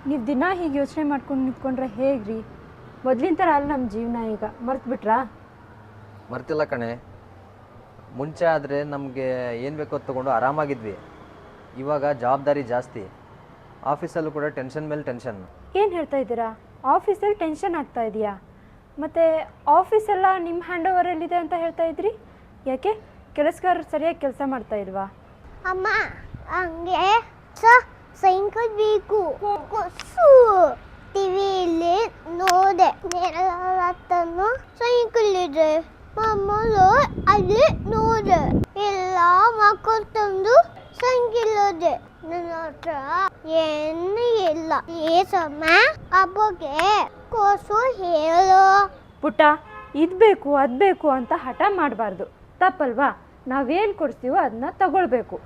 ನೀವು ದಿನ ಹೀಗೆ ಯೋಚನೆ ಮಾಡ್ಕೊಂಡು ನಿಂತ್ಕೊಂಡ್ರೆ ಹೇಗ್ರಿ? ಮೊದಲಿನ ಥರ ಅಲ್ಲ ನಮ್ಮ ಜೀವನ ಈಗ, ಮರ್ತ್ಬಿಟ್ರಾ? ಮರ್ತಿಲ್ಲ ಕಣೆ. ಮುಂಚೆ ಆದರೆ ನಮಗೆ ಏನು ಬೇಕೋ ಅದು ತೊಗೊಂಡು ಆರಾಮಾಗಿದ್ವಿ. ಇವಾಗ ಜವಾಬ್ದಾರಿ ಜಾಸ್ತಿ, ಆಫೀಸಲ್ಲೂ ಕೂಡ ಟೆನ್ಷನ್ ಮೇಲೆ ಟೆನ್ಷನ್. ಏನು ಹೇಳ್ತಾ ಇದ್ದೀರಾ? ಆಫೀಸಲ್ಲಿ ಟೆನ್ಷನ್ ಆಗ್ತಾ ಇದೆಯಾ? ಮತ್ತು ಆಫೀಸೆಲ್ಲ ನಿಮ್ಮ ಹ್ಯಾಂಡ್ ಓವರಲ್ಲಿದೆ ಅಂತ ಹೇಳ್ತಾ ಇದ್ರಿ, ಯಾಕೆ ಕೆಲಸಗಾರರು ಸರಿಯಾಗಿ ಕೆಲಸ ಮಾಡ್ತಾ ಇಲ್ವಾ? ಅಮ್ಮ ಹಂಗೆ ಸೈಕಲ್ ಬೇಕು. ಟಿವಿಯಲ್ಲಿ ನೋಡೆ ಹತ್ತನ್ನು ಸೈಕಲ್ ಇದೆ, ಮಾಮೂಲು ಅಲ್ಲಿ ನೋಡೆ ಎಲ್ಲ ಮಕ್ಕಳು ತಂದು ಸೈಕಲ್ ಇದೆ. ನನ್ನ ಹತ್ರ ಏನು ಇಲ್ಲ. ಈ ಸಮಯ ಹಬ್ಬಗೆ ಕೋಸು ಹೇಳು. ಪುಟ್ಟ, ಇದು ಬೇಕು ಅದು ಬೇಕು ಅಂತ ಹಠ ಮಾಡಬಾರ್ದು, ತಪ್ಪಲ್ವಾ? ನಾವೇನು ಕೊಡಿಸ್ತೀವೋ ಅದನ್ನ ತಗೊಳ್ಬೇಕು.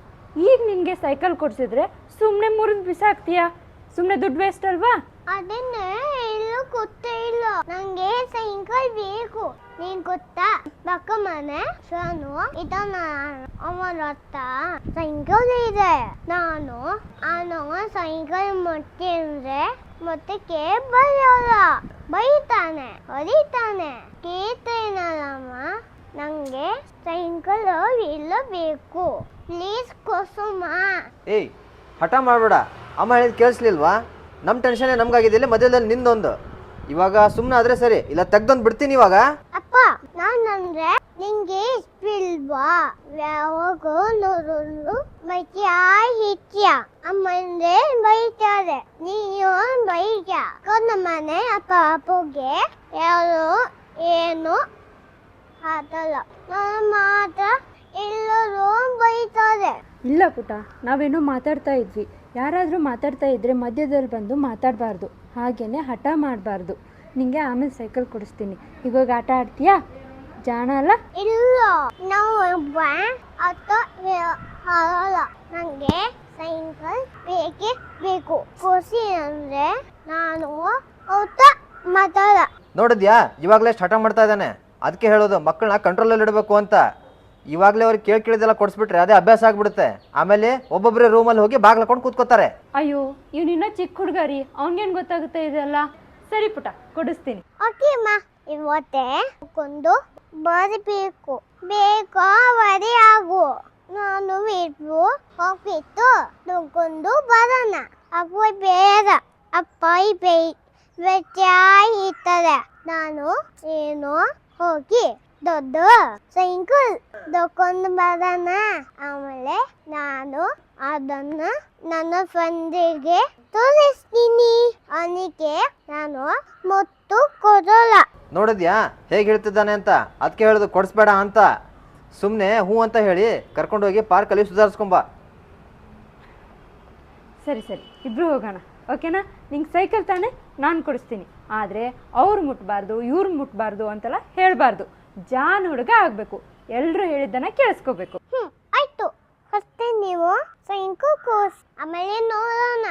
ಈಗ ನಿನಗೆ ಸೈಕಲ್ ಕೊಡಿಸಿದ್ರೆ ಸುಮ್ಮನೆ ಮುರಿದು ಬಿಸಾಕ್ತೀಯಾ? ಸುಮ್ಮನೆ ದುಡ್ಡು ವೇಸ್ಟ್ ಅಲ್ವಾ? ಅದನ್ನೇ ಎಲ್ಲೂ ಗೊತ್ತೇ ಇಲ್ಲ. ನಂಗೆ ಸೈಕಲ್ ಬೇಕು. ನೀನ್ ಗೊತ್ತಾ ಪಕ್ಕ ಮನೆ ಶಾನು ಇದನ್ನ ಅವನ ಹತ್ರ ಸೈಕಲ್ ಇದೆ. ನಾನು ಸೈಕಲ್ ಮುಟ್ಟಿದ್ರೆ ಮತ್ತೆ ಬರಲ್ಲ, ಬೈತಾನೆ, ಹೊಡಿತಾನೆ. ಕೇಳ್ತೇನಲ್ಲಮ್ಮ, ನಂಗೆ ಸೈಕಲ್ ಇಲ್ಲ ಬೇಕು, ಪ್ಲೀಸ್ ಕೊಸುಮ. ಏಯ್, ಹಠ ಮಾಡಬೇಡ. ಅಮ್ಮ ಹೇಳಿದ್ ಕೇಳಿಸ್ಲಿಲ್ವಾ? ನಮ್ಮ ಟೆನ್ಷನ್ನೇ ನಮ್ಗಾಗಿದ್ದಿಲ್ಲ, ಮಧ್ಯದಲ್ಲಿ ನಿಂದೊಂದು. ಇವಾಗ ಸುಮ್ಮನೆ ಆದರೆ ಸರಿ, ಇಲ್ಲ ತೆಗ್ದೊಂದು ಬಿಡ್ತೀನಿ ಇವಾಗ. ಅಪ್ಪ, ನಾನಂದ್ರೆ ನಿಂಗೆ ಇಲ್ವಾ? ಯಾವಾಗ ನೋಡೋದು ಬೈತ್ಯಾ ಅಮ್ಮಂದ್ರೆ ಬೈತಾರೆ, ನೀನು ಬೈತ್ಯಾ. ನಮ್ಮ ಮನೆ ಅಪ್ಪಗೆ ಯಾರು ಏನು ಆತಲ್ಲ, ನನ್ನ ಮಾತ್ರ ಎಲ್ಲರೂ ಬೈತಾರೆ. ಇಲ್ಲ ಪುಟ್ಟ, ನಾವೇನೋ ಮಾತಾಡ್ತಾ ಇದ್ವಿ. ಯಾರಾದರೂ ಮಾತಾಡ್ತಾ ಇದ್ದರೆ ಮಧ್ಯದಲ್ಲಿ ಬಂದು ಮಾತಾಡಬಾರ್ದು, ಹಾಗೆಯೇ ಹಠ ಮಾಡಬಾರ್ದು. ನಿಂಗೆ ಆಮೇಲೆ ಸೈಕಲ್ ಕೊಡಿಸ್ತೀನಿ, ಇವಾಗ ಆಟ ಆಡ್ತೀಯಾ? ಜಾಣ ಅಲ್ಲ? ಇಲ್ಲ, ನಾವು ಹಾಳಲ್ಲ. ನನಗೆ ಸೈಕಲ್ ಬೇಕೇ ಬೇಕು. ಖುಷಿ ಅಂದ್ರೆ ನಾನು ಮಾತಾಡ. ನೋಡಿದ್ಯಾ, ಇವಾಗಲೇ ಹಠ ಮಾಡ್ತಾ ಇದ್ದಾನೆ. ಅದಕ್ಕೆ ಹೇಳೋದು ಮಕ್ಕಳನ್ನ ಕಂಟ್ರೋಲಲ್ಲಿ ಇಡಬೇಕು ಅಂತ. ಇವಾಗಲೇ ಅವ್ರಿಗೆ ಕೇಳಿದೆಲ್ಲ ಕೊಡಿಸ್ಬಿಟ್ರೆ ಅದೇ ಅಭ್ಯಾಸ ಆಗ್ಬಿಡುತ್ತೆ. ಆಮೇಲೆ ಒಬ್ಬೊಬ್ಬರೇ ರೂಮಲ್ಲಿ ಹೋಗಿ ಬಾಗ್ಲಕೊಂಡು ಕೂತ್ಕೋತಾರೆ. ಅಯ್ಯೋ, ಇವನಿನ್ನ ಚಿಕ್ಕ ಹುಡುಗ ರೀ, ಅವನಿಗೇನು ಗೊತ್ತಾಗುತ್ತೆ ಇದೆಲ್ಲ? ಸರಿ ಪುಟ್ಟ, ಕೊಡಿಸ್ತೀನಿ. ಓಕೆ ಅಮ್ಮ, ಇವತ್ತೇ ಕೊಂಡು ಬರಬೇಕು. ಬೇಕೋ ಬರೀ ಆಗು. ನಾನು ಇಟ್ಟು ಹೋಗ್ಬಿಟ್ಟು ತಗೊಂಡು ಬರೋಣ. ಅಪ್ಪ ಬೇಡ, ಅಪ್ಪ ಇರ್ತಾರೆ. ನಾನು ಏನು ಹೋಗಿ ದೊಡ್ಡ ಸೈಕಲ್ ತಗೊಂಡು ಬರೋಣ. ಆಮೇಲೆ ನಾನು ಅದನ್ನ ನನ್ನ ಫ್ರೆಂಡಿಗೆ ತೋರಿಸ್ತೀನಿ. ಅವನಿಗೆ ನಾನು ಮುತ್ತು ಕೊಡೋಲ್ಲ. ನೋಡಿದ್ಯಾ ಹೇಗೆ ಹೇಳ್ತಿದ್ದಾನೆ ಅಂತ? ಅದಕ್ಕೆ ಹೇಳೋದು ಕೊಡಿಸ್ಬೇಡ ಅಂತ. ಸುಮ್ಮನೆ ಹ್ಞೂ ಅಂತ ಹೇಳಿ ಕರ್ಕೊಂಡೋಗಿ ಪಾರ್ಕಲ್ಲಿ ಸುಧಾರಿಸ್ಕೊಂಬ. ಸರಿ ಸರಿ, ಇಬ್ರು ಹೋಗೋಣ, ಓಕೆನಾ? ನಿಂಗೆ ಸೈಕಲ್ ತಾನೆ, ನಾನು ಕೊಡಿಸ್ತೀನಿ. ಆದರೆ ಅವ್ರು ಮುಟ್ಬಾರ್ದು, ಇವ್ರು ಮುಟ್ಬಾರ್ದು ಅಂತೆಲ್ಲ ಹೇಳಬಾರ್ದು. ಜಾನ್ ಹುಡುಗ ಆಗಬೇಕು, ಎಲ್ಲರೂ ಹೇಳಿದ್ದನ್ನು ಕೇಳಿಸ್ಕೋಬೇಕು. ಆಯ್ತು, ಅಷ್ಟೇ. ನೀವು ಸೈಕಲ್ ಕೋರ್ಸ್ ಆಮೇಲೆ ನೋಡೋಣ.